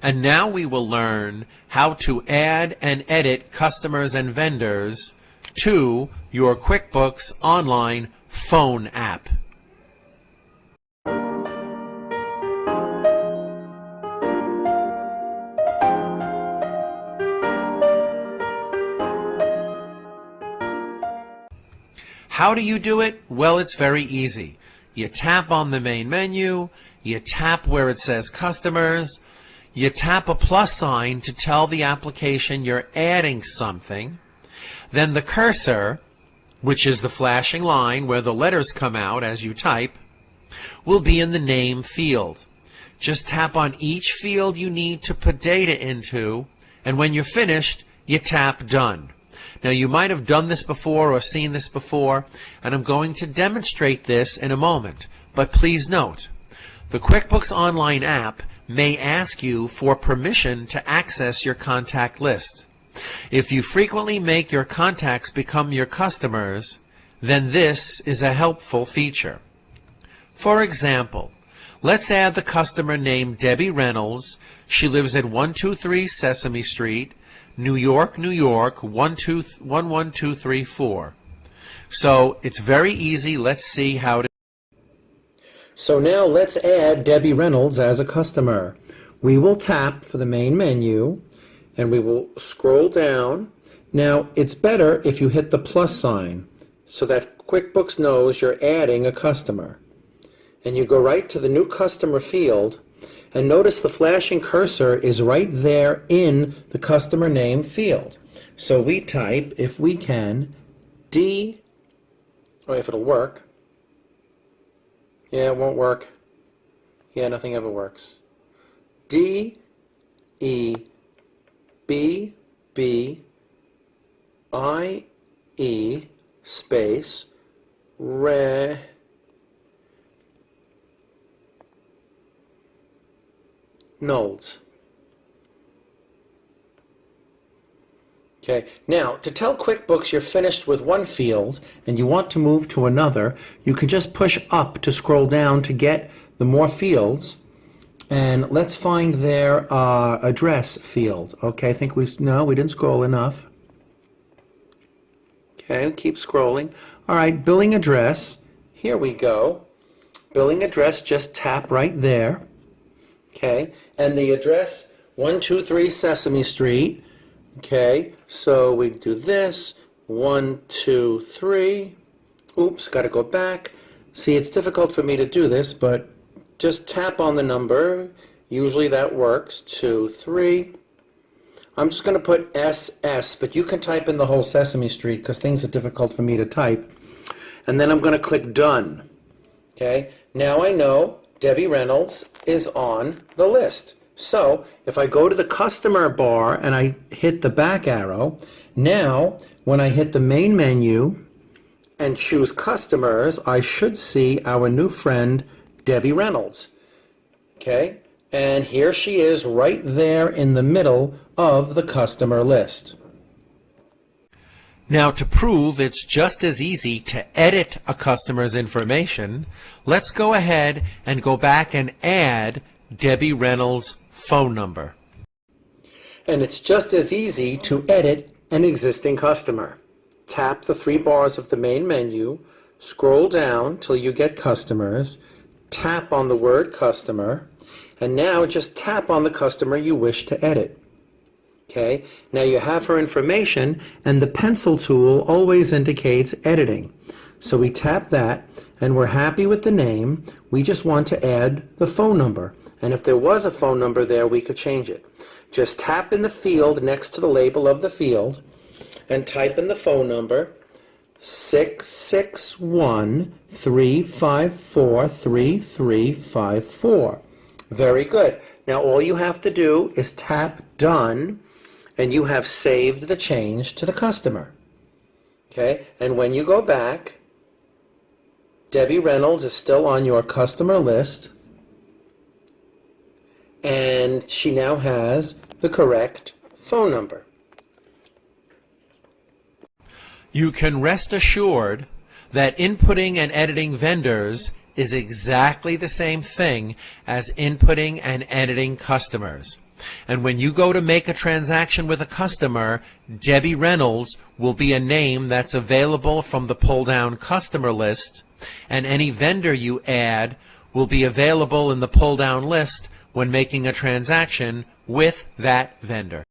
And now we will learn how to add and edit customers and vendors to your QuickBooks Online phone app. How do you do it? Well, it's very easy. You tap on the main menu, you tap where it says Customers, you tap a plus sign to tell the application you're adding something, then the cursor, which is the flashing line where the letters come out as you type, will be in the name field. Just tap on each field you need to put data into, and when you're finished, you tap Done. Now, you might have done this before or seen this before, and I'm going to demonstrate this in a moment. But please note, the QuickBooks Online app may ask you for permission to access your contact list. If you frequently make your contacts become your customers, then this is a helpful feature. For example, let's add the customer named Debbie Reynolds. She lives at 123 Sesame Street, New York, New York, 11234. So it's very easy. Let's see how to. So now let's add Debbie Reynolds as a customer. We will tap for the main menu and we will scroll down. Now it's better if you hit the plus sign so that QuickBooks knows you're adding a customer. And you go right to the new customer field. And notice the flashing cursor is right there in the customer name field. So we type, if we can, if it'll work. Yeah, it won't work. Yeah, nothing ever works. DEBBIE space Reynolds. Okay, now to tell QuickBooks you're finished with one field and you want to move to another, you can just push up to scroll down to get the more fields. And let's find their address field. Okay, I think we didn't scroll enough. Okay, keep scrolling. All right, billing address. Here we go. Billing address, just tap right there. Okay, and the address, 123 Sesame Street. Okay, so we do this, 1, 2, 3. Oops, got to go back. See, it's difficult for me to do this, but just tap on the number. Usually that works. 2, 3. I'm just going to put SS, but you can type in the whole Sesame Street because things are difficult for me to type. And then I'm going to click Done. Okay, now I know Debbie Reynolds is on the list. So if I go to the customer bar and I hit the back arrow, now when I hit the main menu and choose customers, I should see our new friend Debbie Reynolds. Okay, and here she is right there in the middle of the customer list. Now, to prove it's just as easy to edit a customer's information, let's go ahead and go back and add Debbie Reynolds' phone number. And it's just as easy to edit an existing customer. Tap the 3 bars of the main menu, scroll down till you get customers, tap on the word customer, and now just tap on the customer you wish to edit. Okay, now you have her information, and the pencil tool always indicates editing. So we tap that, and we're happy with the name. We just want to add the phone number. And if there was a phone number there, we could change it. Just tap in the field next to the label of the field, and type in the phone number, 661-354-3354. Very good. Now all you have to do is tap Done, and you have saved the change to the customer. Okay, and when you go back, Debbie Reynolds is still on your customer list, and she now has the correct phone number. You can rest assured that inputting and editing vendors is exactly the same thing as inputting and editing customers. And when you go to make a transaction with a customer, Debbie Reynolds will be a name that's available from the pull-down customer list, and any vendor you add will be available in the pull-down list when making a transaction with that vendor.